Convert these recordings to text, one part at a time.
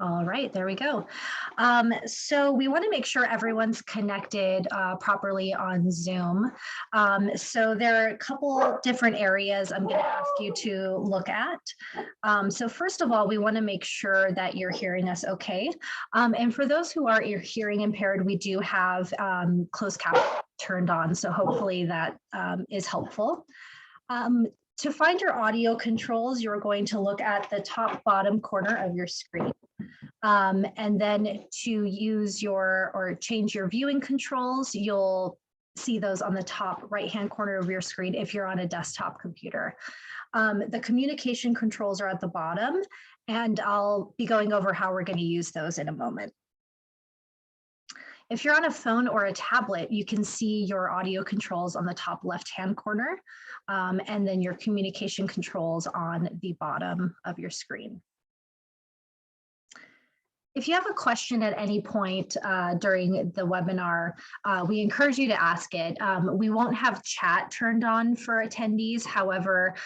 All right, there we go. So we want to make sure everyone's connected properly on Zoom. So there are a couple different areas I'm going to ask you to look at. So first of all, we want to make sure that you're hearing us okay. And for those who are hearing impaired, we do have closed caption turned on. So hopefully that is helpful. To find your audio controls, you're going to look at the top bottom corner of your screen. And then to use or change your viewing controls, you'll see those on the top right-hand corner of your screen if you're on a desktop computer. The communication controls are at the bottom, and I'll be going over how we're going to use those in a moment. If you're on a phone or a tablet, you can see your audio controls on the top left-hand corner, and then your communication controls on the bottom of your screen. If you have a question at any point during the webinar, we encourage you to ask it. We won't have chat turned on for attendees. However,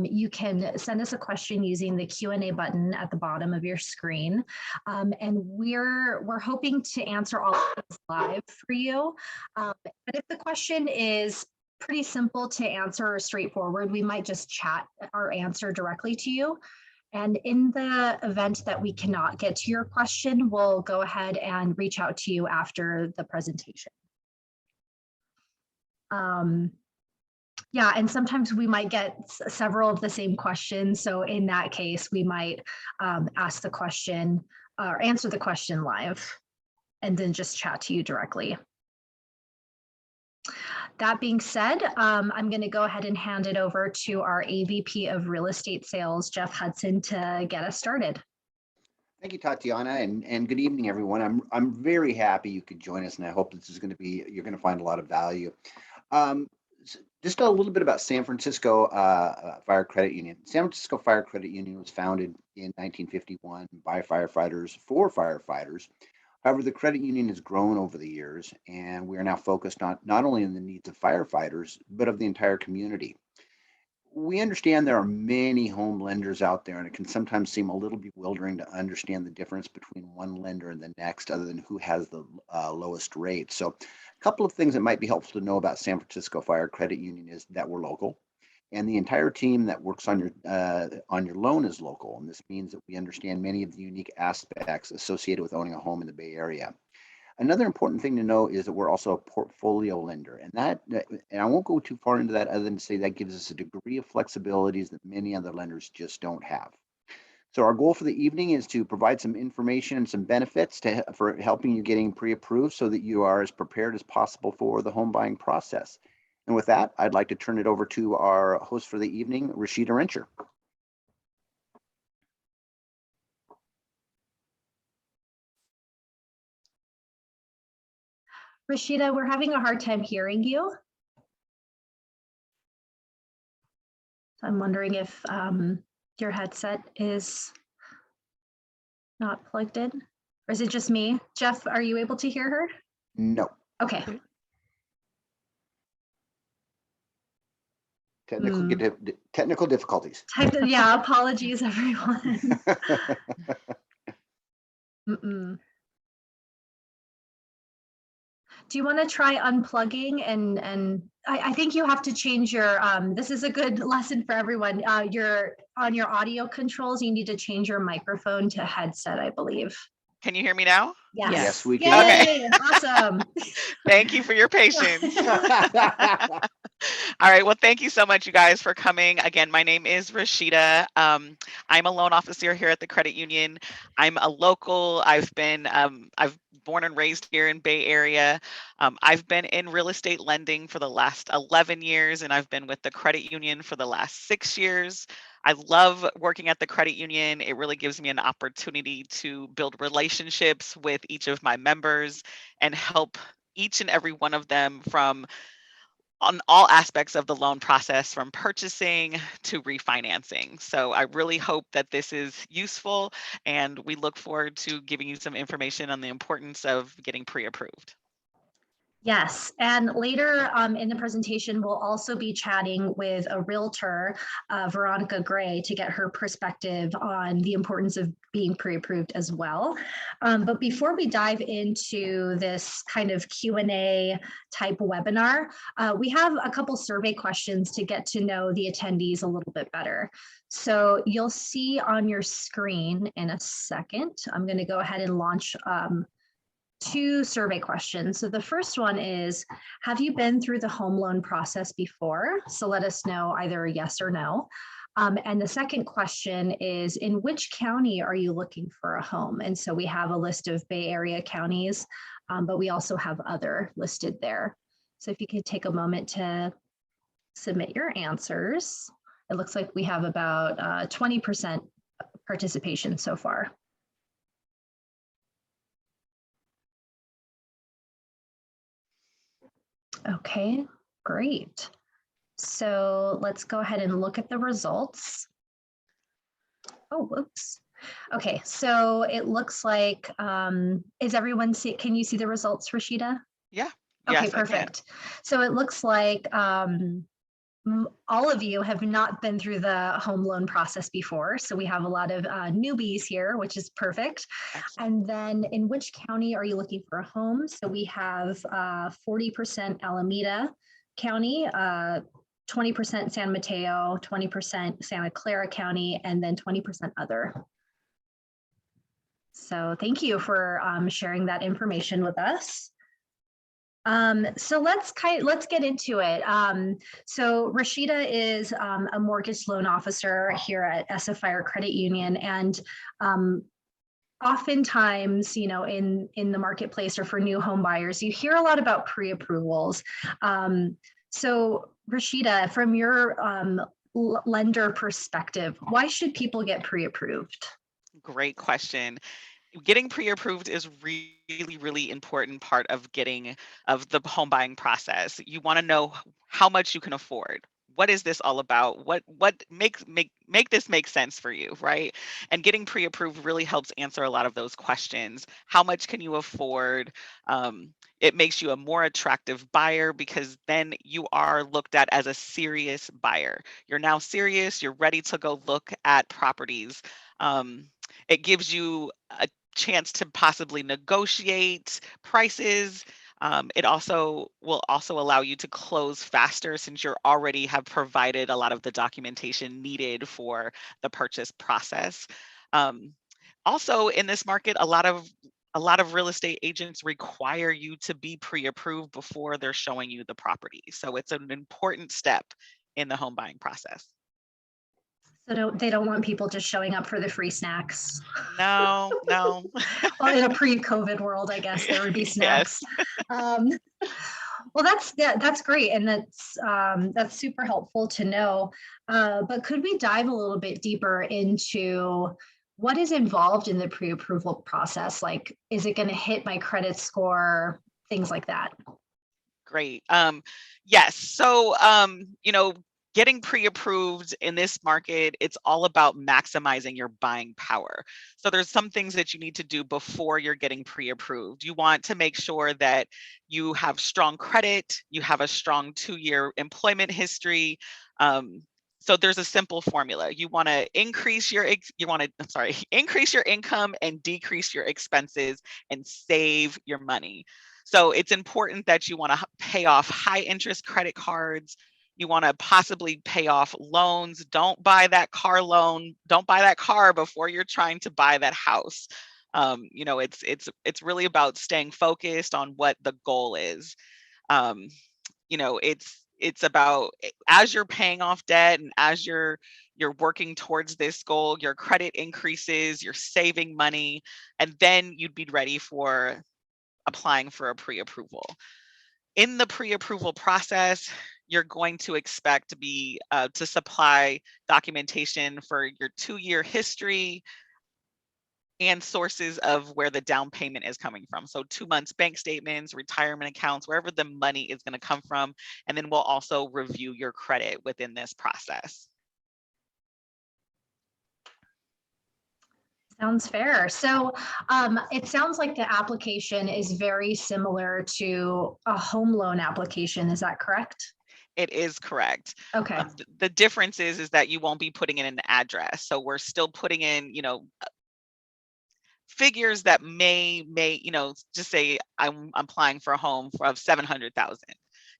you can send us a question using the Q&A button at the bottom of your screen. And we're hoping to answer all of this live for you. But if the question is pretty simple to answer or straightforward, we might just chat our answer directly to you. And in the event that we cannot get to your question, we'll go ahead and reach out to you after the presentation. Yeah, and sometimes we might get several of the same questions. So in that case, we might ask the question or answer the question live and then just chat to you directly. That being said, I'm going to go ahead and hand it over to our AVP of Real Estate Sales, Jeff Hudson, to get us started. Thank you, Tatiana, and good evening, everyone. I'm very happy you could join us, and I hope this is going to be, you're going to find a lot of value. Just a little bit about San Francisco Fire Credit Union. San Francisco Fire Credit Union was founded in 1951 by firefighters for firefighters. However, the credit union has grown over the years, and we are now focused on not only on the needs of firefighters, but of the entire community. We understand there are many home lenders out there, and it can sometimes seem a little bewildering to understand the difference between one lender and the next, other than who has the lowest rate. So a couple of things that might be helpful to know about San Francisco Fire Credit Union is that we're local, and the entire team that works on your loan is local. And this means that we understand many of the unique aspects associated with owning a home in the Bay Area. Another important thing to know is that we're also a portfolio lender, and I won't go too far into that other than to say that gives us a degree of flexibilities that many other lenders just don't have. So our goal for the evening is to provide some information and some benefits for helping you getting pre-approved so that you are as prepared as possible for the home buying process. And with that, I'd like to turn it over to our host for the evening, Rashida Rencher. Rashida, we're having a hard time hearing you. So I'm wondering if your headset is not plugged in, or is it just me? Jeff, are you able to hear her? No. Okay. Technical difficulties. Yeah, apologies, everyone. Do you want to try unplugging and I think you have to change your, this is a good lesson for everyone. On your audio controls, you need to change your microphone to headset, I believe. Can you hear me now? Yes, yes we can. Yay, okay. Awesome. Thank you for your patience. All right. Well, thank you so much, you guys, for coming. Again, my name is Rashida. I'm a loan officer here at the credit union. I'm a local. I've born and raised here in Bay Area. I've been in real estate lending for the last 11 years, and I've been with the credit union for the last 6 years. I love working at the credit union. It really gives me an opportunity to build relationships with each of my members and help each and every one of them on all aspects of the loan process, from purchasing to refinancing. So I really hope that this is useful, and we look forward to giving you some information on the importance of getting pre-approved. Yes, and later in the presentation, we'll also be chatting with a realtor, Veronica Gray, to get her perspective on the importance of being pre-approved as well. But before we dive into this kind of Q&A type webinar, we have a couple survey questions to get to know the attendees a little bit better. So you'll see on your screen in a second, I'm going to go ahead and launch 2 survey questions. So the first one is, have you been through the home loan process before? So let us know either yes or no. And the second question is, in which county are you looking for a home? And so we have a list of Bay Area counties, but we also have other listed there. So if you could take a moment to submit your answers. It looks like we have about 20% participation so far. Okay, great. So let's go ahead and look at the results. Oh, whoops. Okay, so it looks like, is everyone can you see the results, Rashida? Yeah. Okay, Yes, perfect. So it looks like all of you have not been through the home loan process before. So we have a lot of newbies here, which is perfect. Excellent. And then in which county are you looking for a home? So we have 40% Alameda County, 20% San Mateo, 20% Santa Clara County, and then 20% other. So thank you for sharing that information with us. So let's get into it. So Rashida is a mortgage loan officer here at SFIR Credit Union, and oftentimes, you know, in the marketplace or for new home buyers, you hear a lot about pre-approvals. So Rashida, from your lender perspective, why should people get pre-approved? Great question. Getting pre-approved is really important part of the home buying process. You want to know how much you can afford. What is this all about? What make this make sense for you, right? And getting pre-approved really helps answer a lot of those questions. How much can you afford? It makes you a more attractive buyer because then you are looked at as a serious buyer. You're now serious. You're ready to go look at properties. It gives you a chance to possibly negotiate prices. It also will allow you to close faster since you already have provided a lot of the documentation needed for the purchase process. Also, in this market, a lot of real estate agents require you to be pre-approved before they're showing you the property. So it's an important step in the home buying process. So they don't want people just showing up for the free snacks. No. Well, in a pre-COVID world, I guess there would be snacks. Yes. Well, that's great, and that's super helpful to know. But could we dive a little bit deeper into what is involved in the pre-approval process? Like, is it going to hit my credit score? Things like that. Great. Yes. So, getting pre-approved in this market, it's all about maximizing your buying power. So there's some things that you need to do before you're getting pre-approved. You want to make sure that you have strong credit, you have a strong 2-year employment history. So there's a simple formula. You want to increase your increase your income and decrease your expenses and save your money. So it's important that you want to pay off high interest credit cards. You want to possibly pay off loans. Don't buy that car loan. Don't buy that car before you're trying to buy that house. It's really about staying focused on what the goal is. It's about as you're paying off debt and as you're working towards this goal, your credit increases, you're saving money, and then you'd be ready for applying for a pre-approval. In the pre-approval process, you're going to expect to be to supply documentation for your 2-year history and sources of where the down payment is coming from. So 2 months bank statements, retirement accounts, wherever the money is going to come from. And then we'll also review your credit within this process. Sounds fair. So it sounds like the application is very similar to a home loan application. Is that correct? It is correct. Okay. The difference is that you won't be putting in an address. So we're still putting in, figures that may, just say I'm applying for a home of 700,000.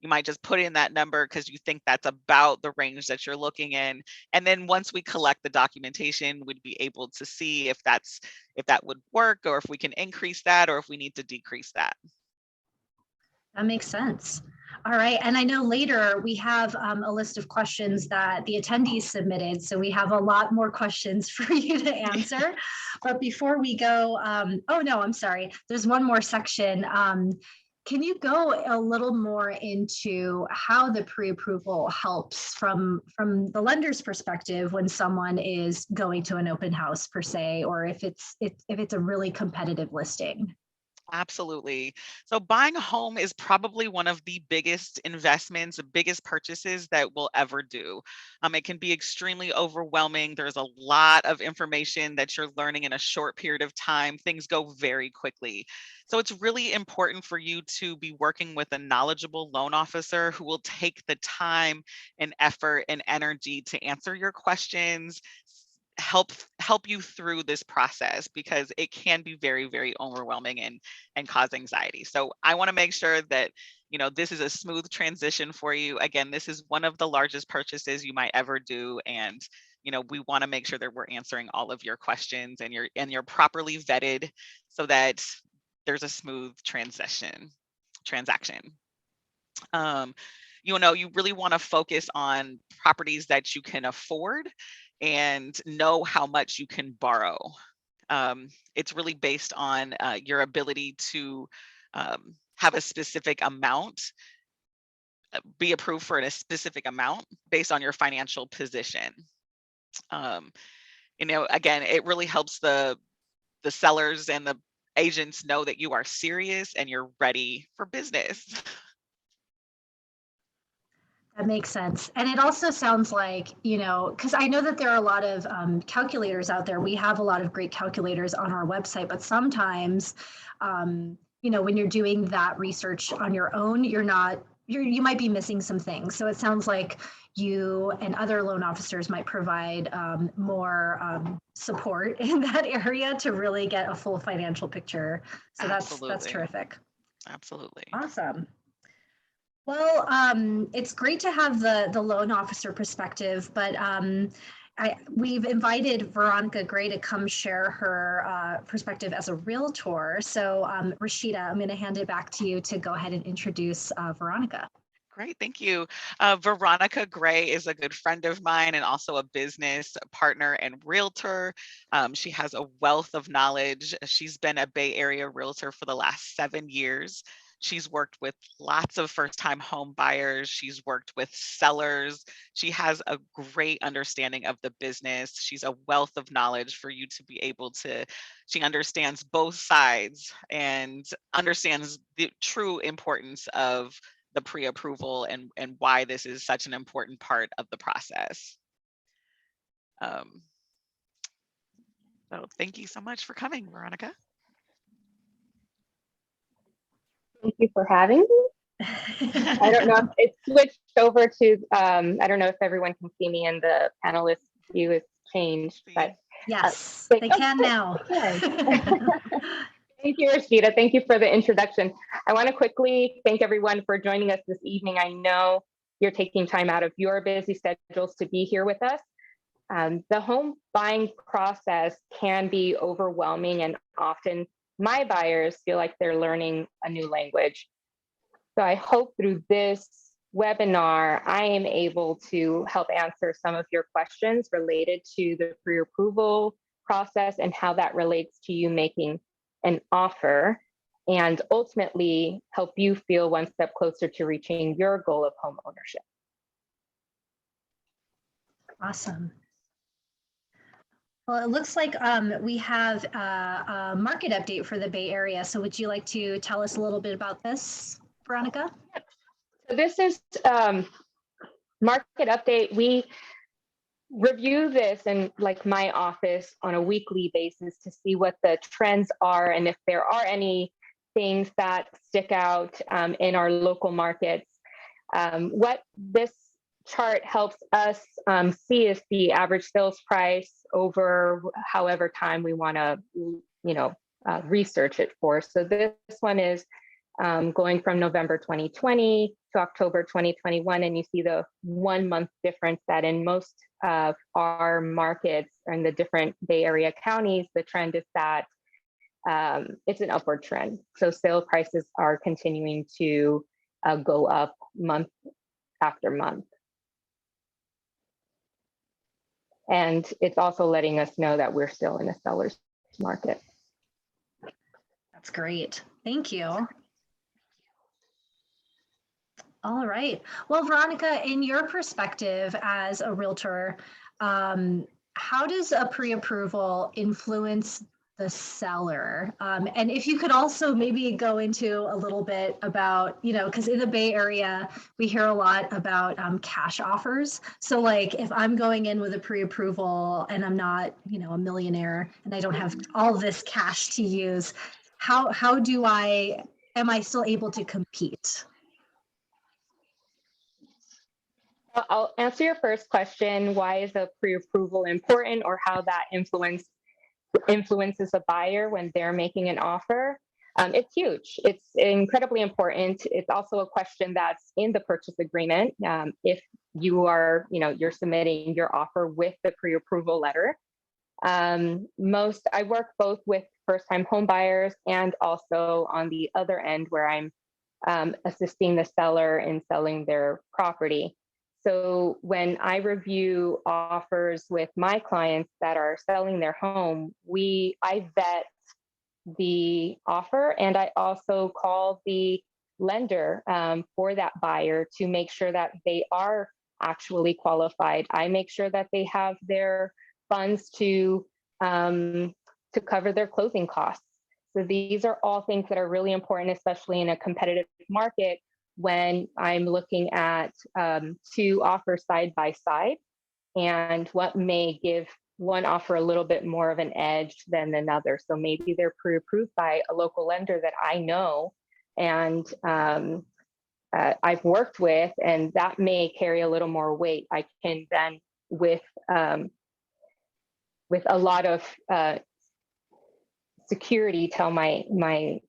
You might just put in that number because you think that's about the range that you're looking in. And then once we collect the documentation, we'd be able to see if that would work, or if we can increase that, or if we need to decrease that. That makes sense. All right. And I know later we have a list of questions that the attendees submitted. So we have a lot more questions for you to answer. But before we go, oh no, I'm sorry. There's one more section. Can you go a little more into how the pre-approval helps from the lender's perspective when someone is going to an open house per se, or if it's a really competitive listing? Absolutely. So buying a home is probably one of the biggest investments, the biggest purchases that we'll ever do. It can be extremely overwhelming. There's a lot of information that you're learning in a short period of time. Things go very quickly. So it's really important for you to be working with a knowledgeable loan officer who will take the time and effort and energy to answer your questions, help you through this process, because it can be very, very overwhelming and cause anxiety. So I want to make sure that this is a smooth transition for you. Again, this is one of the largest purchases you might ever do, and we want to make sure that we're answering all of your questions and you're properly vetted so that there's a smooth transaction. You really want to focus on properties that you can afford and know how much you can borrow. It's really based on your ability to have a specific amount, be approved for a specific amount based on your financial position. Again, it really helps the sellers and the agents know that you are serious and you're ready for business. That makes sense. And it also sounds like, because I know that there are a lot of calculators out there. We have a lot of great calculators on our website, but sometimes, when you're doing that research on your own, you might be missing some things. So it sounds like you and other loan officers might provide more support in that area to really get a full financial picture. So that's terrific. Absolutely. Awesome. Well, it's great to have the loan officer perspective, but we've invited Veronica Gray to come share her perspective as a realtor. So Rashida, I'm going to hand it back to you to go ahead and introduce Veronica. Great, thank you. Veronica Gray is a good friend of mine and also a business partner and realtor. She has a wealth of knowledge. She's been a Bay Area realtor for the last 7 years. She's worked with lots of first-time home buyers. She's worked with sellers. She has a great understanding of the business. She's a wealth of knowledge for you to be able to, she understands both sides and understands the true importance of the pre-approval and why this is such an important part of the process. So thank you so much for coming, Veronica. Thank you for having me. I don't know if it's switched over to, I don't know if everyone can see me and the panelist view has changed, but. Yes, they can now. Thank you, Rashida. Thank you for the introduction. I want to quickly thank everyone for joining us this evening. I know you're taking time out of your busy schedules to be here with us. The home buying process can be overwhelming, and often my buyers feel like they're learning a new language. So I hope through this webinar, I am able to help answer some of your questions related to the pre-approval process and how that relates to you making an offer, and ultimately help you feel one step closer to reaching your goal of home ownership. Awesome. Well, it looks like we have a market update for the Bay Area. So would you like to tell us a little bit about this, Veronica? So this is market update. review this in like my office on a weekly basis to see what the trends are and if there are any things that stick out in our local markets. What this chart helps us see is the average sales price over however time we want to, research it for. So this one is going from November 2020 to October 2021, and you see the 1 month difference that in most of our markets and the different Bay Area counties, the trend is that it's an upward trend. So sale prices are continuing to go up month after month. And it's also letting us know that we're still in a seller's market. That's great. Thank you. All right. Well, Veronica, in your perspective as a realtor, how does a pre-approval influence the seller? And if you could also maybe go into a little bit about, because in the Bay Area, we hear a lot about cash offers. So like if I'm going in with a pre-approval and I'm not, a millionaire and I don't have all this cash to use, how am I still able to compete? I'll answer your first question. Why is a pre-approval important, or how that influences a buyer when they're making an offer? It's huge. It's incredibly important. It's also a question that's in the purchase agreement. If you are, you're submitting your offer with the pre-approval letter. I work both with first-time home buyers and also on the other end where I'm assisting the seller in selling their property. So when I review offers with my clients that are selling their home, I vet the offer, and I also call the lender for that buyer to make sure that they are actually qualified. I make sure that they have their funds to cover their closing costs. So these are all things that are really important, especially in a competitive market when I'm looking at two offers side by side, and what may give one offer a little bit more of an edge than another. So maybe they're pre-approved by a local lender that I know and I've worked with, and that may carry a little more weight. I can then, with a lot of security, tell my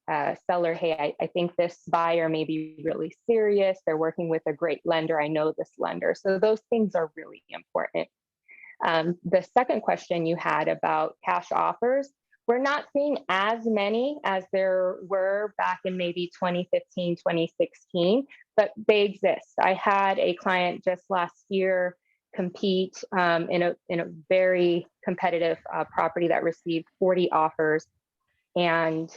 seller, hey, I think this buyer may be really serious. They're working with a great lender. I know this lender. So those things are really important. The second question you had about cash offers, we're not seeing as many as there were back in maybe 2015, 2016, but they exist. I had a client just last year compete in a very competitive property that received 40 offers. And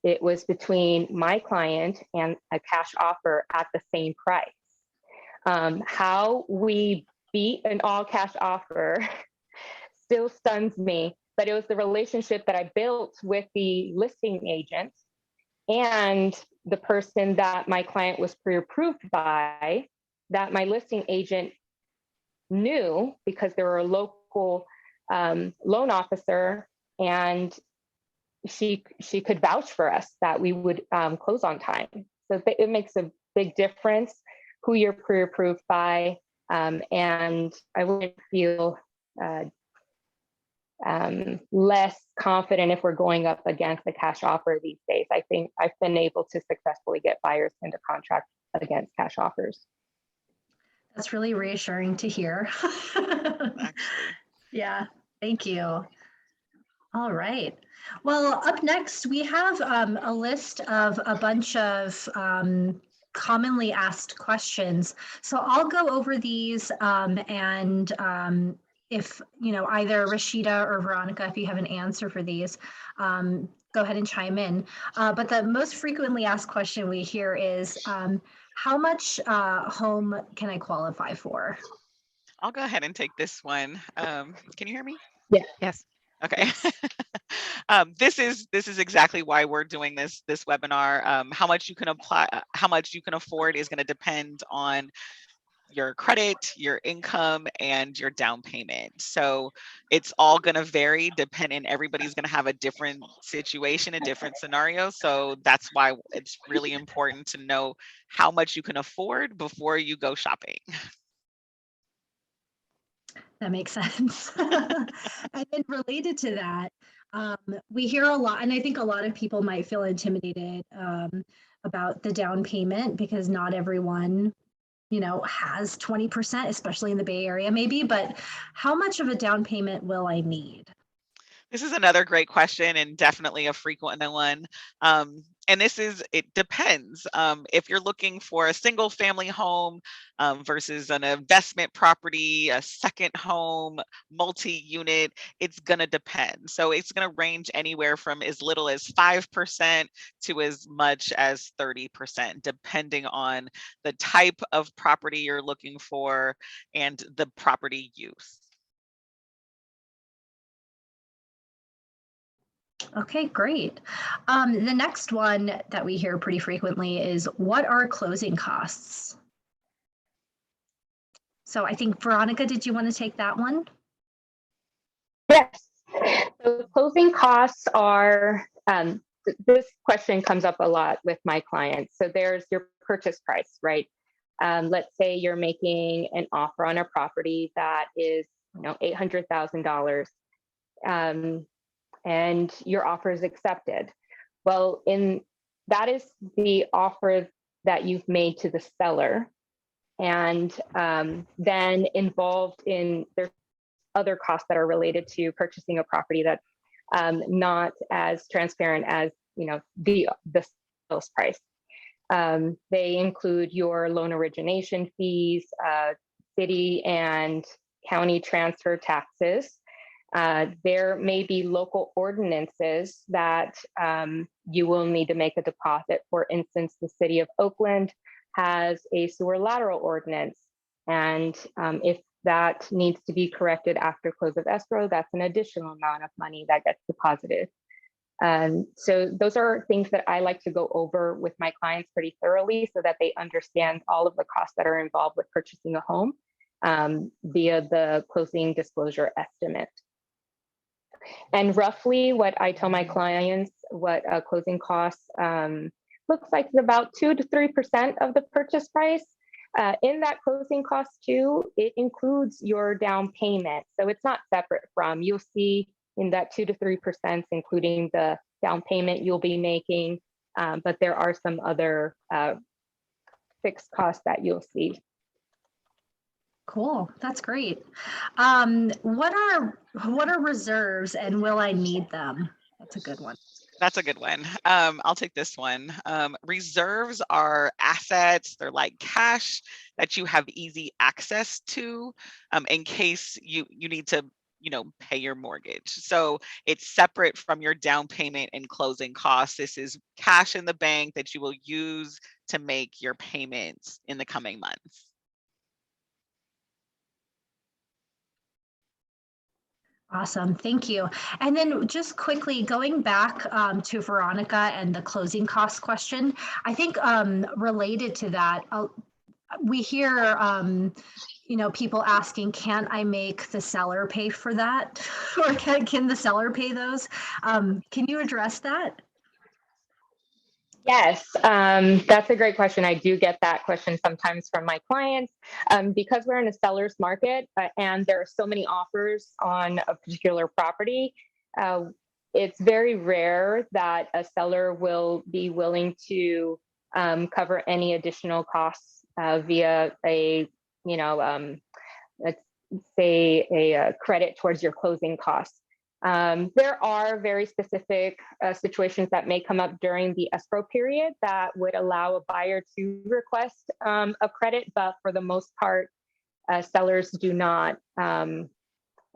it was between my client and a cash offer at the same price. How we beat an all cash offer still stuns me, but it was the relationship that I built with the listing agent and the person that my client was pre-approved by, that my listing agent knew because they were a local loan officer, and she could vouch for us that we would close on time. So it makes a big difference who you're pre-approved by, and I wouldn't feel less confident if we're going up against a cash offer these days. I think I've been able to successfully get buyers into contract against cash offers. That's really reassuring to hear. Yeah, thank you. All right. Well, up next, we have a list of a bunch of commonly asked questions. So I'll go over these and if, either Rashida or Veronica, if you have an answer for these, go ahead and chime in. But the most frequently asked question we hear is, how much home can I qualify for? I'll go ahead and take this one. Can you hear me? Yeah. Yes. Okay. This is exactly why we're doing this webinar. How much you can apply, how much you can afford is going to depend on your credit, your income, and your down payment. So it's all going to vary depending. Everybody's going to have a different situation, a different scenario. So that's why it's really important to know how much you can afford before you go shopping. That makes sense. And then related to that, we hear a lot, and I think a lot of people might feel intimidated about the down payment because not everyone, has 20%, especially in the Bay Area maybe, but how much of a down payment will I need? This is another great question and definitely a frequent one. And it depends. If you're looking for a single family home versus an investment property, a second home, multi-unit, it's gonna depend. So it's gonna range anywhere from as little as 5% to as much as 30%, depending on the type of property you're looking for and the property use. Okay, great. The next one that we hear pretty frequently is, what are closing costs? So I think, Veronica, did you want to take that one? Yes. So closing costs are, this question comes up a lot with my clients. So there's your purchase price, right? Let's say you're making an offer on a property that is, $800,000. And your offer is accepted. Well, that is the offer that you've made to the seller, and then involved in there's other costs that are related to purchasing a property that's not as transparent as the sales price. They include your loan origination fees, city and county transfer taxes. There may be local ordinances that you will need to make a deposit. For instance, the city of Oakland has a sewer lateral ordinance. And if that needs to be corrected after close of escrow, that's an additional amount of money that gets deposited. So those are things that I like to go over with my clients pretty thoroughly so that they understand all of the costs that are involved with purchasing a home via the closing disclosure estimate. And roughly what I tell my clients, what closing costs looks like is about 2 to 3% of the purchase price. In that closing cost too, it includes your down payment. So it's not separate from, you'll see in that 2 to 3%, including the down payment you'll be making, but there are some other fixed costs that you'll see. Cool, that's great. What are reserves and will I need them? That's a good one. That's a good one. I'll take this one. Reserves are assets. They're like cash that you have easy access to in case you need to, pay your mortgage. So it's separate from your down payment and closing costs. This is cash in the bank that you will use to make your payments in the coming months. Awesome, thank you. And then just quickly going back to Veronica and the closing cost question, I think related to that, we hear people asking, can't I make the seller pay for that? Or can the seller pay those? Can you address that? Yes, that's a great question. I do get that question sometimes from my clients. Because we're in a seller's market and there are so many offers on a particular property, it's very rare that a seller will be willing to cover any additional costs via let's say a credit towards your closing costs. There are very specific situations that may come up during the escrow period that would allow a buyer to request a credit, but for the most part, sellers do not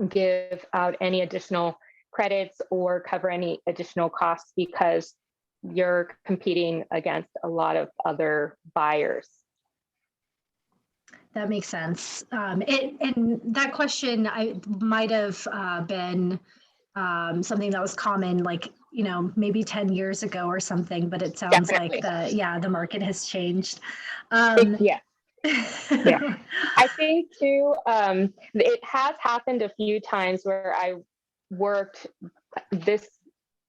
give out any additional credits or cover any additional costs because you're competing against a lot of other buyers. That makes sense. And that question might have been something that was common, like, maybe 10 years ago or something, but it sounds Definitely. like the market has changed. Yeah. Yeah. I think too, it has happened a few times where I worked this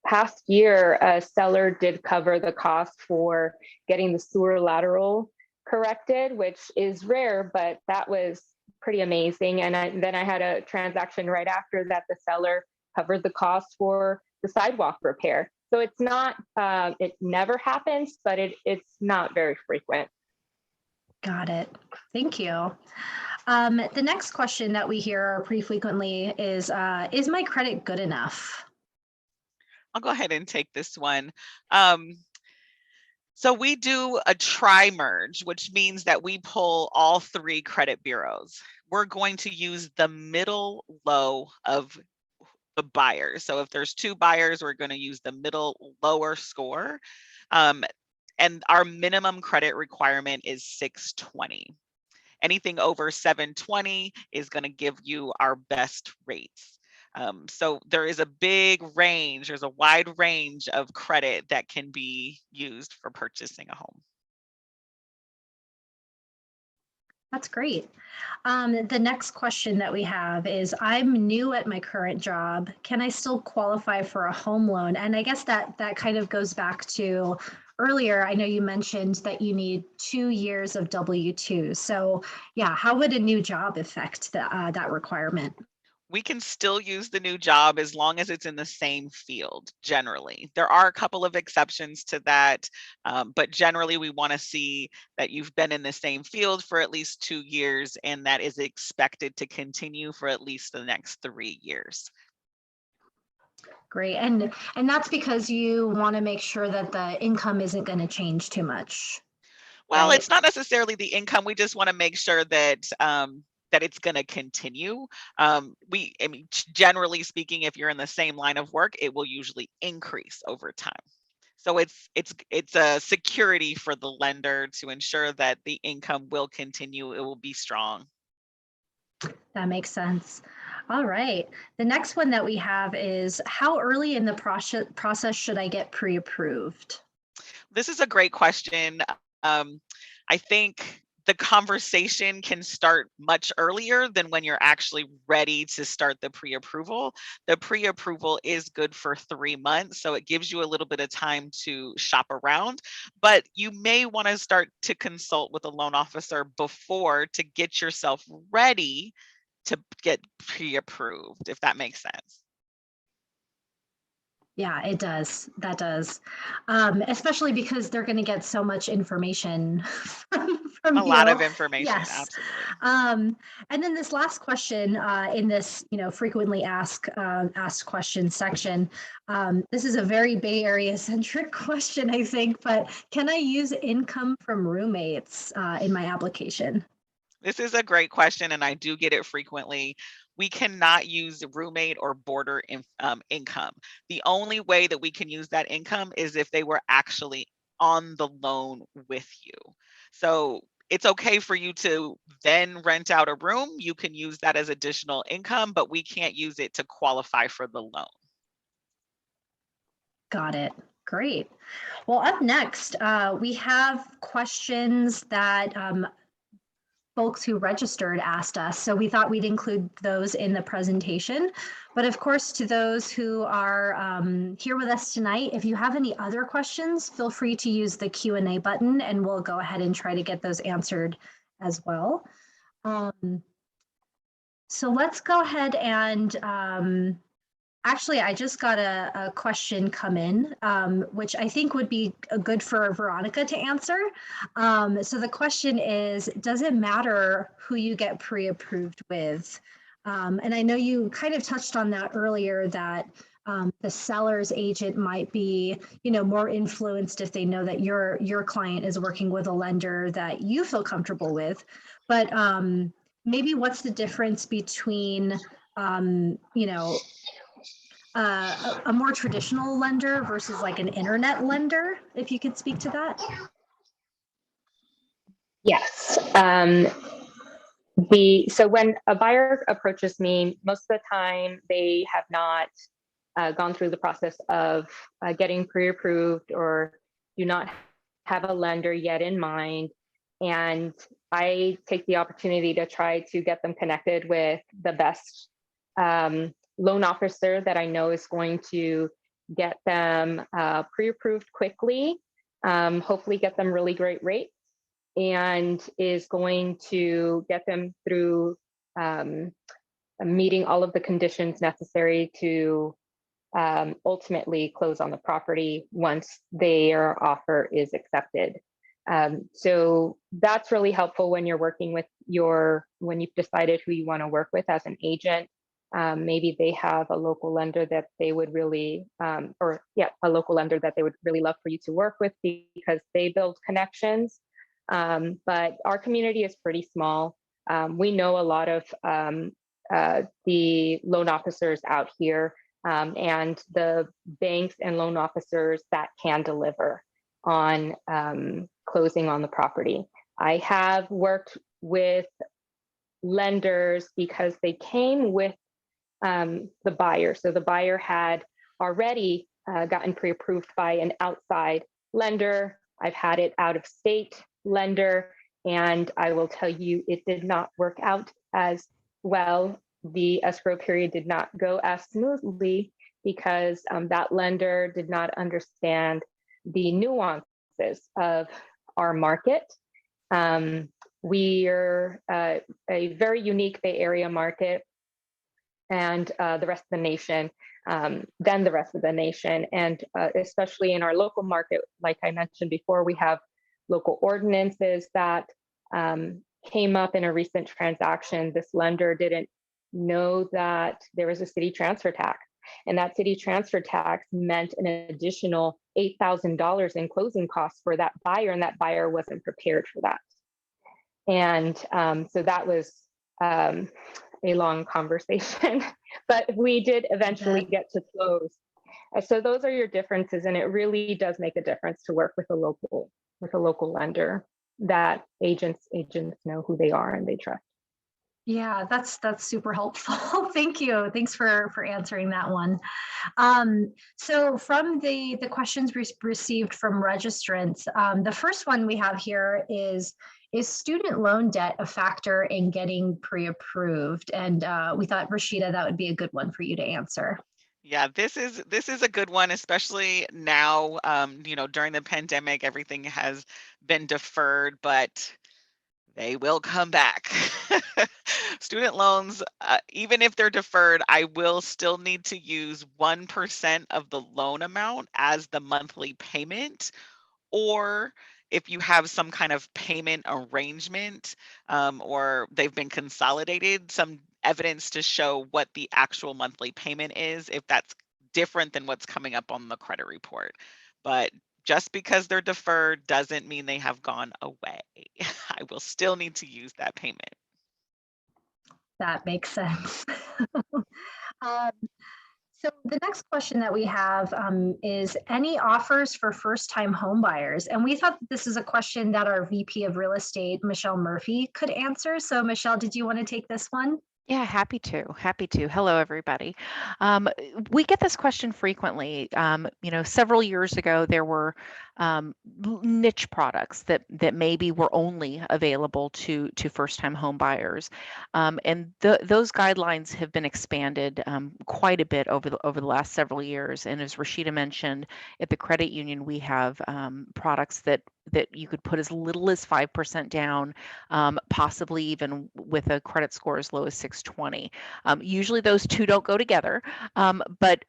past year. A seller did cover the cost for getting the sewer lateral corrected, which is rare, but that was pretty amazing. And then I had a transaction right after that. The seller covered the cost for the sidewalk repair. So it's not, it never happens, but it's not very frequent. Got it. Thank you. The next question that we hear pretty frequently is my credit good enough? I'll go ahead and take this one. So we do a tri-merge, which means that we pull all 3 credit bureaus. We're going to use the middle low of the buyers. So if there's 2 buyers, we're going to use the middle lower score. And our minimum credit requirement is 620. Anything over 720 is going to give you our best rates. So there is a big range, there's a wide range of credit that can be used for purchasing a home. That's great. The next question that we have is, I'm new at my current job. Can I still qualify for a home loan? And I guess that kind of goes back to earlier. I know you mentioned that you need 2 years of W-2. So yeah, how would a new job affect that requirement? We can still use the new job as long as it's in the same field, generally. There are a couple of exceptions to that, but generally we want to see that you've been in the same field for at least 2 years, and that is expected to continue for at least the next 3 years. Great. And that's because you want to make sure that the income isn't going to change too much. Well, right? It's not necessarily the income. We just want to make sure that that it's going to continue. I mean, generally speaking, if you're in the same line of work, it will usually increase over time. So it's a security for the lender to ensure that the income will continue. It will be strong. That makes sense. All right. The next one that we have is, how early in the process should I get pre-approved? This is a great question. I think the conversation can start much earlier than when you're actually ready to start the pre-approval. The pre-approval is good for 3 months, so it gives you a little bit of time to shop around, but you may want to start to consult with a loan officer before to get yourself ready to get pre-approved, if that makes sense. Yeah, it does. That does. Especially because they're going to get so much information from A lot you. of information, Yes. absolutely. And then this last question in this, frequently asked questions section. This is a very Bay Area centric question, I think, but can I use income from roommates in my application? This is a great question, and I do get it frequently. We cannot use roommate or boarder income. The only way that we can use that income is if they were actually on the loan with you. So it's okay for you to then rent out a room. You can use that as additional income, but we can't use it to qualify for the loan. Got it. Great. Well, up next, we have questions that folks who registered asked us. So we thought we'd include those in the presentation. But of course, to those who are here with us tonight, if you have any other questions, feel free to use the Q&A button and we'll go ahead and try to get those answered as well. So let's go ahead and actually, I just got a question come in, which I think would be good for Veronica to answer. So the question is, does it matter who you get pre-approved with? And I know you kind of touched on that earlier, that the seller's agent might be, more influenced if they know that your client is working with a lender that you feel comfortable with. But maybe what's the difference between, a more traditional lender versus like an internet lender, if you could speak to that? Yes. So when a buyer approaches me, most of the time they have not gone through the process of getting pre-approved or do not have a lender yet in mind. and I take the opportunity to try to get them connected with the best loan officer that I know is going to get them pre-approved quickly, hopefully get them really great rates, and is going to get them through meeting all of the conditions necessary to ultimately close on the property once their offer is accepted. So that's really helpful when you're working with when you've decided who you want to work with as an agent. Maybe they have a local lender that they would really, a local lender that they would really love for you to work with because they build connections. But our community is pretty small. We know a lot of the loan officers out here, and the banks and loan officers that can deliver on closing on the property. I have worked with lenders because they came with the buyer. So the buyer had already gotten pre-approved by an outside lender. I've had it out of state lender, and I will tell you, it did not work out as well. The escrow period did not go as smoothly because that lender did not understand the nuances of our market. We're a very unique Bay Area market, and the rest of the nation, than the rest of the nation. And especially in our local market, like I mentioned before, we have local ordinances that came up in a recent transaction. This lender didn't know that there was a city transfer tax, and that city transfer tax meant an additional $8,000 in closing costs for that buyer, and that buyer wasn't prepared for that. And so that was a long conversation, but we did eventually get to close. So those are your differences, and it really does make a difference to work with a local lender that agents know who they are and they trust. Yeah, that's super helpful. Thank you. Thanks for answering that one. So from the questions we received from registrants, the first one we have here is student loan debt a factor in getting pre-approved? And we thought, Rashida, that would be a good one for you to answer. Yeah, this is a good one, especially now, during the pandemic, everything has been deferred, but they will come back. Student loans, even if they're deferred, I will still need to use 1% of the loan amount as the monthly payment. Or if you have some kind of payment arrangement, or they've been consolidated, some evidence to show what the actual monthly payment is, if that's different than what's coming up on the credit report. But just because they're deferred doesn't mean they have gone away. I will still need to use that payment. That makes sense. So the next question that we have is any offers for first-time home buyers? And we thought that this is a question that our VP of Real Estate, Michelle Murphy, could answer. So Michelle, did you want to take this one? Yeah, happy to. Hello, everybody. We get this question frequently. Several years ago, there were niche products that maybe were only available to first-time home buyers, and those guidelines have been expanded quite a bit over the last several years. And as Rashida mentioned, at the credit union, we have products that you could put as little as 5% down, possibly even with a credit score as low as 620. Usually those two don't go together, but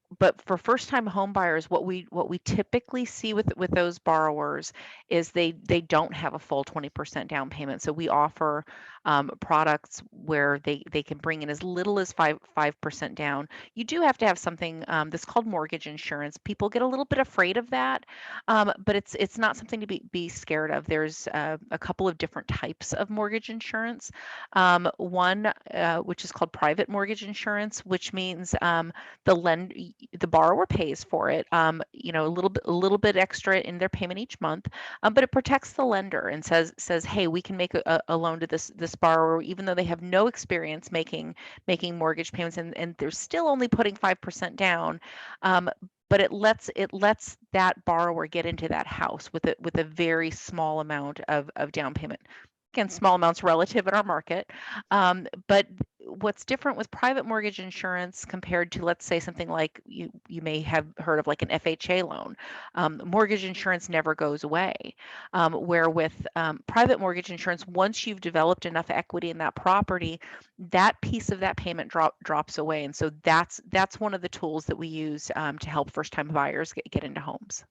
for first-time home buyers, what we typically see with those borrowers is they don't have a full 20% down payment. So we offer products where they can bring in as little as 5% down. You do have to have something that's called mortgage insurance. People get a little bit afraid of that, but it's not something to be scared of. There's a couple of different types of mortgage insurance. One which is called private mortgage insurance, which means the borrower pays for it, a little bit extra in their payment each month, but it protects the lender and says, hey, we can make a loan to this borrower even though they have no experience making mortgage payments, and they're still only putting 5% down. but it lets that borrower get into that house with a very small amount of down payment. Again, small amounts relative in our market. But what's different with private mortgage insurance compared to, let's say, something like you may have heard of like an FHA loan. Mortgage insurance never goes away. Where with private mortgage insurance, once you've developed enough equity in that property, that piece of that payment drops away. And so that's one of the tools that we use to help first-time buyers get into homes.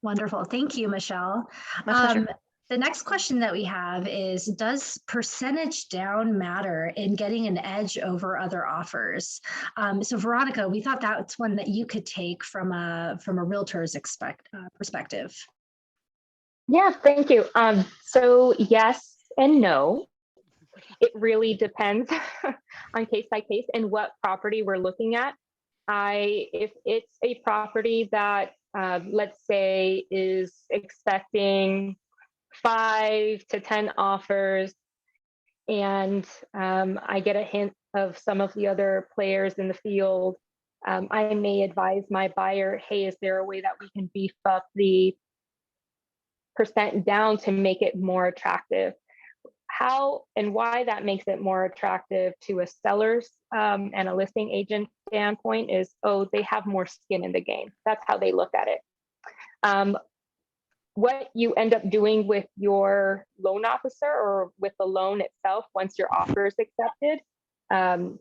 Wonderful. Thank you, Michelle. My pleasure. The next question that we have is, does percentage down matter in getting an edge over other offers? So Veronica, we thought that's one that you could take from a realtor's perspective. Yeah, thank you. So yes and no. It really depends on case by case and what property we're looking at. If it's a property that, let's say, is expecting 5 to 10 offers, and I get a hint of some of the other players in the field, I may advise my buyer, hey, is there a way that we can beef up the percent down to make it more attractive? How and why that makes it more attractive to a seller's and a listing agent standpoint is, oh, they have more skin in the game. That's how they look at it. What you end up doing with your loan officer or with the loan itself, once your offer is accepted,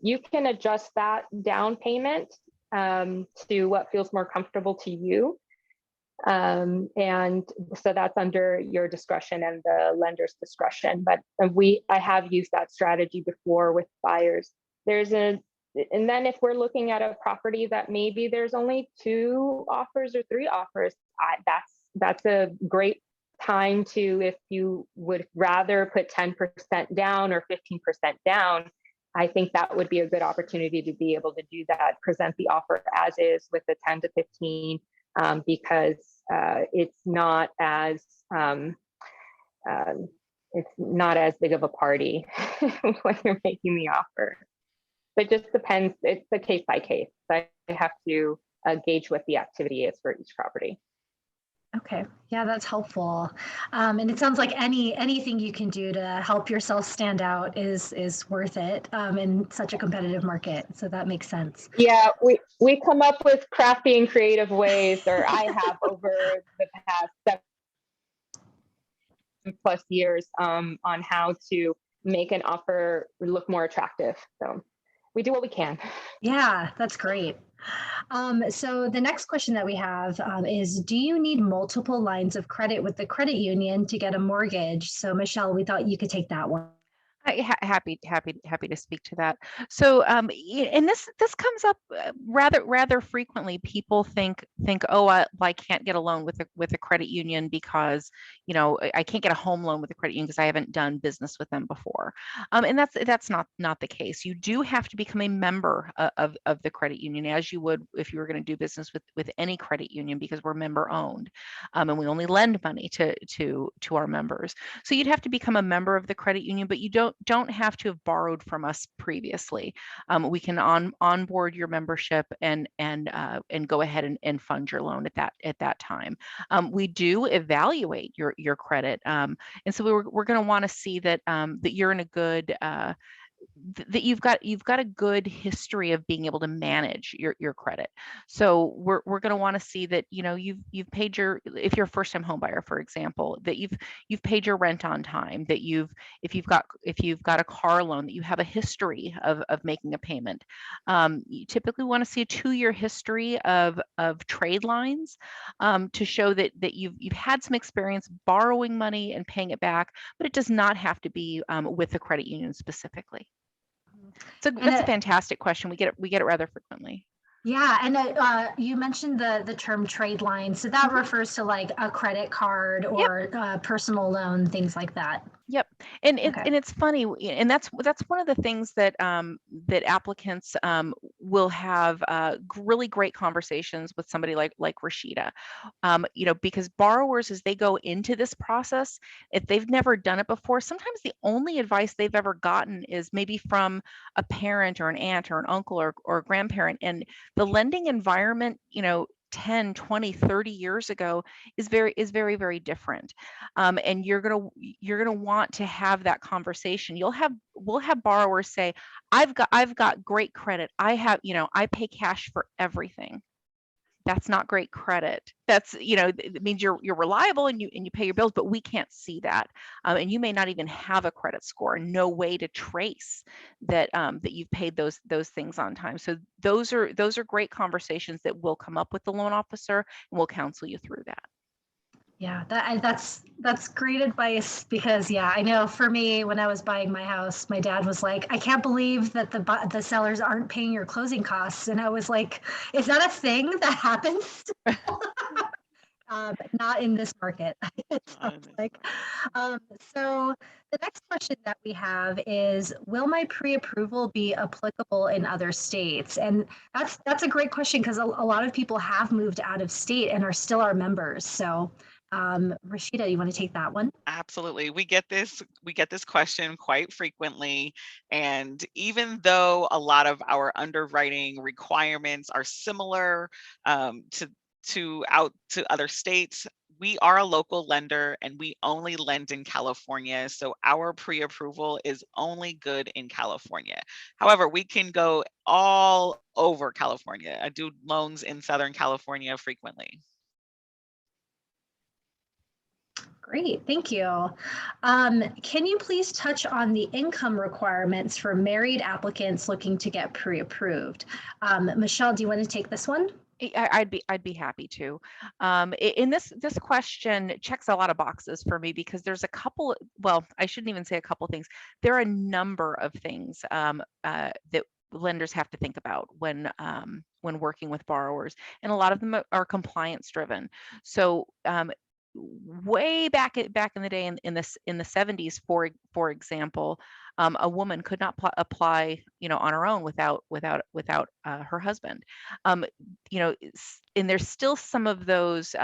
you can adjust that down payment to what feels more comfortable to you. And so that's under your discretion and the lender's discretion. But I have used that strategy before with buyers. And then if we're looking at a property that maybe there's only 2 offers or 3 offers, that's a great time to, if you would rather put 10% down or 15% down, I think that would be a good opportunity to be able to do that, present the offer as is with the 10 to 15. Because it's not as big of a party when you're making the offer. It just depends. It's a case by case. I have to gauge what the activity is for each property. Okay, yeah, that's helpful. And it sounds like anything you can do to help yourself stand out is worth it in such a competitive market. So that makes sense. Yeah, we come up with crafty and creative ways, or I have over the past 7+ years on how to make an offer look more attractive. So we do what we can. Yeah, that's great. So the next question that we have is, do you need multiple lines of credit with the credit union to get a mortgage? So Michelle, we thought you could take that one. Happy to speak to that. So, and this comes up rather frequently. People think, oh, I can't get a loan with a credit union because, I can't get a home loan with a credit union because I haven't done business with them before. And that's not the case. You do have to become a member of the credit union, as you would if you were going to do business with any credit union, because we're member owned, and we only lend money to our members. So you'd have to become a member of the credit union, but you don't have to have borrowed from us previously. We can onboard your membership and go ahead and fund your loan at that time. We do evaluate your credit, and so we're going to want to see that that you're in a good that you've got a good history of being able to manage your credit. So we're going to want to see that you've paid if you're a first-time home buyer, for example, that you've paid your rent on time, that if you've got a car loan, that you have a history of making a payment. You typically want to see a 2-year history of trade lines to show that you've had some experience borrowing money and paying it back, but it does not have to be with the credit union specifically. So that's a fantastic question. We get it rather frequently. Yeah, and you mentioned the term trade line. So that refers to like a credit card or personal loan, things like that. Yep, and Okay. it's funny, and that's one of the things that that applicants will have really great conversations with somebody like Rashida, because borrowers, as they go into this process, if they've never done it before, sometimes the only advice they've ever gotten is maybe from a parent or an aunt or an uncle or a grandparent, and the lending environment, 10, 20, 30 years ago is very, very different. And you're gonna want to have that conversation. We'll have borrowers say, I've got great credit. I pay cash for everything. That's not great credit. That's, it means you're reliable and you pay your bills, but we can't see that. And you may not even have a credit score, no way to trace that that you've paid those things on time. So those are great conversations that will come up with the loan officer, and we'll counsel you through that. Yeah, that's great advice, because yeah, I know for me, when I was buying my house, my dad was like, "I can't believe that the sellers aren't paying your closing costs," and I was like, "Is that a thing that happens?" Not in this market. It sounds like. Um, so the next question that we have is, will my pre-approval be applicable in other states? And that's a great question, because a lot of people have moved out of state and are still our members. So Rashida, you want to take that one? Absolutely. We get this question quite frequently. And even though a lot of our underwriting requirements are similar to other states, we are a local lender and we only lend in California. So our pre-approval is only good in California. However, we can go all over California. I do loans in Southern California frequently. Great, thank you. Can you please touch on the income requirements for married applicants looking to get pre-approved? Michelle, do you want to take this one? I'd be happy to. In this question checks a lot of boxes for me, because there's a couple. Well, I shouldn't even say a couple things. There are a number of things that lenders have to think about when working with borrowers, and a lot of them are compliance driven. So way back in the day, in the 70s, for example, a woman could not apply, on her own without her husband. And there's still some of those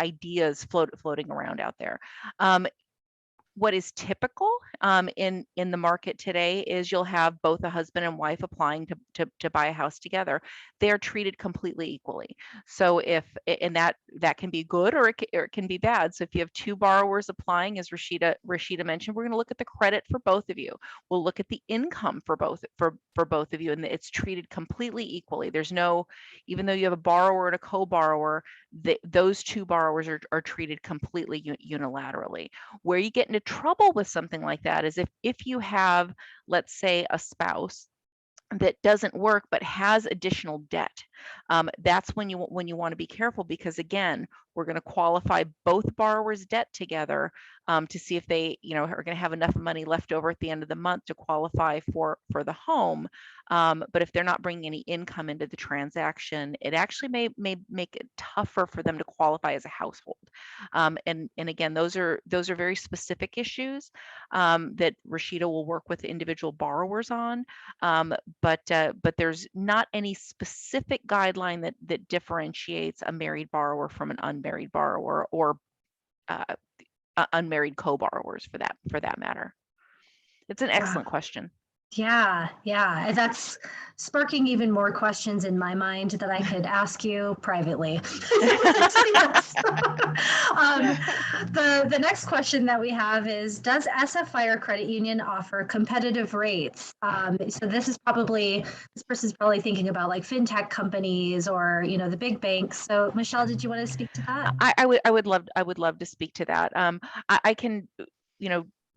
ideas floating around out there. What is typical in the market today is you'll have both a husband and wife applying to buy a house together. They are treated completely equally. So and that can be good, or it can be bad. So if you have two borrowers applying, as Rashida mentioned, we're going to look at the credit for both of you. We'll look at the income for both of you, and it's treated completely equally. There's no, even though you have a borrower and a co-borrower, those two borrowers are treated completely unilaterally. Where you get into trouble with something like that is if you have, let's say, a spouse that doesn't work but has additional debt. That's when you want to be careful, because again, we're going to qualify both borrowers' debt together to see if they are going to have enough money left over at the end of the month to qualify for the home. But if they're not bringing any income into the transaction, it actually may make it tougher for them to qualify as a household. And again, those are very specific issues that Rashida will work with individual borrowers on. But there's not any specific guideline that differentiates a married borrower from an unmarried borrower, or unmarried co-borrowers for that matter. It's an excellent question. Yeah, that's sparking even more questions in my mind that I could ask you privately. The next question that we have is, does SFI or credit union offer competitive rates? So this person's probably thinking about like fintech companies or the big banks. So Michelle, did you want to speak to that? I would love to speak to that. I can,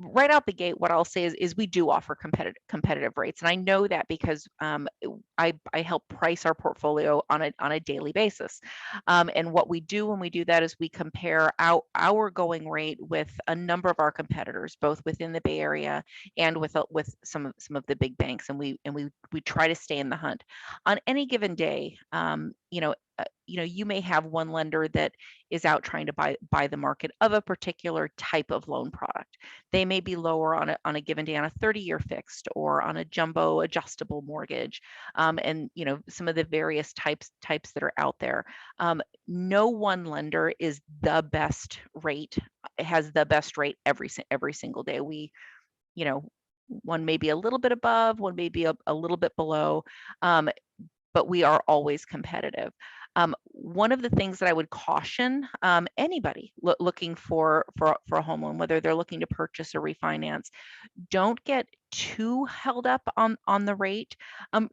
right out the gate, what I'll say is we do offer competitive rates, and I know that because I help price our portfolio on a daily basis. And what we do when we do that is we compare our going rate with a number of our competitors, both within the Bay Area and with some of the big banks, and we try to stay in the hunt. On any given day, you may have one lender that is out trying to buy the market of a particular type of loan product. They may be lower on a given day on a 30-year fixed or on a jumbo adjustable mortgage, and some of the various types that are out there. No one lender is the best rate, has the best rate every single day. One may be a little bit above, one may be a little bit below, but we are always competitive. One of the things that I would caution anybody looking for a home loan, whether they're looking to purchase or refinance, don't get too held up on the rate.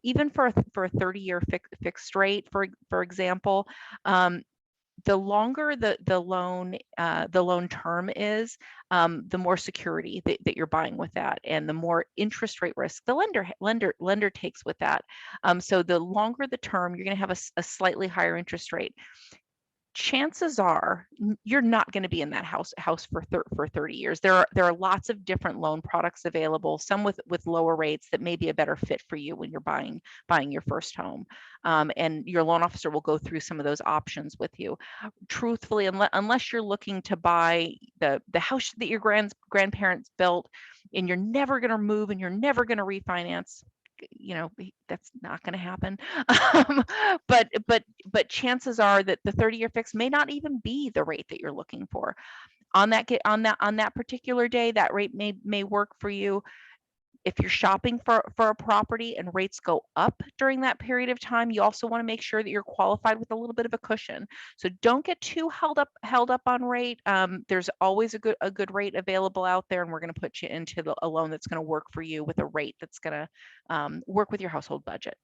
Even for a 30-year fixed rate, for example, the longer the loan term is, the more security that you're buying with that, and the more interest rate risk the lender takes with that. So the longer the term, you're going to have a slightly higher interest rate. Chances are you're not going to be in that house for 30 years. There are lots of different loan products available, some with lower rates that may be a better fit for you when you're buying your first home. And your loan officer will go through some of those options with you. Truthfully, unless you're looking to buy the house that your grandparents built and you're never going to move and you're never going to refinance, that's not going to happen. But chances are that the 30-year fix may not even be the rate that you're looking for. On that particular day, that rate may work for you. If you're shopping for a property and rates go up during that period of time, you also want to make sure that you're qualified with a little bit of a cushion. So don't get too held up on rate. There's always a good rate available out there, and we're going to put you into a loan that's going to work for you with a rate that's going to work with your household budget.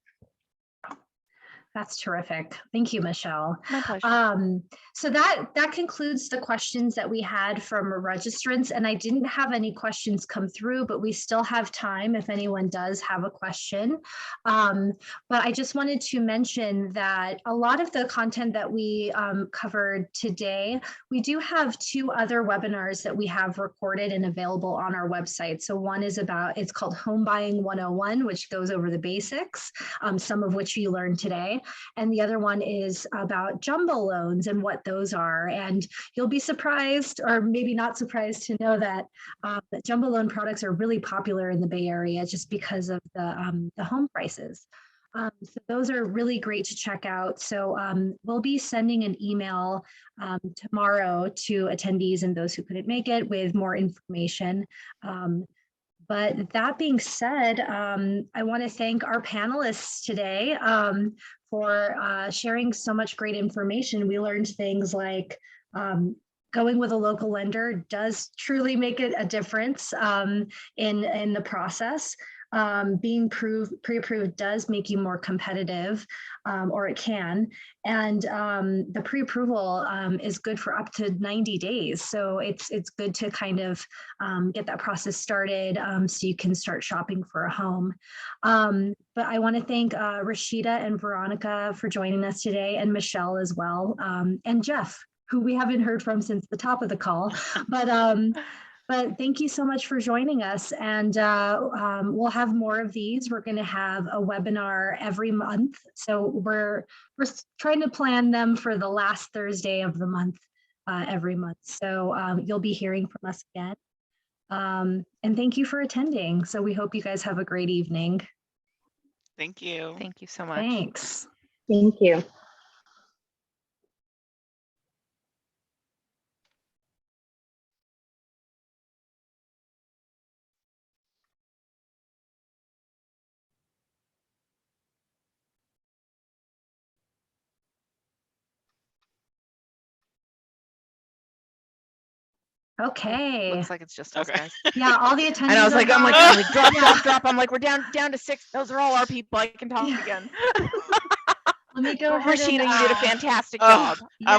That's terrific. Thank you, Michelle. My pleasure. So that concludes the questions that we had from registrants, and I didn't have any questions come through, but we still have time if anyone does have a question. But I just wanted to mention that a lot of the content that we covered today, we do have 2 other webinars that we have recorded and available on our website. So one is it's called Home Buying 101, which goes over the basics, some of which you learned today. And the other one is about jumbo loans and what those are. And you'll be surprised, or maybe not surprised, to know that jumbo loan products are really popular in the Bay Area just because of the home prices. So those are really great to check out. So we'll be sending an email tomorrow to attendees and those who couldn't make it with more information. But that being said, I want to thank our panelists today for sharing so much great information. We learned things like going with a local lender does truly make it a difference in the process. Being pre-approved does make you more competitive, or it can. And the pre-approval is good for up to 90 days. So it's good to kind of get that process started so you can start shopping for a home. But I want to thank Rashida and Veronica for joining us today, and Michelle as well, and Jeff, who we haven't heard from since the top of the call. But thank you so much for joining us, and we'll have more of these. We're going to have a webinar every month, so we're trying to plan them for the last Thursday of the month every month. So you'll be hearing from us again, and thank you for attending. So we hope you guys have a great evening. Thank you. Thank you so much. Thanks. Thank you. Okay. Looks like it's just us, Okay. guys. Yeah, all the attendees. And I was like, I'm gone. like, drop. I'm like, we're down to 6. Those are all our people. I can talk Yeah. again. Let me go ahead Rashida, and you did a fantastic Oh, job. yeah.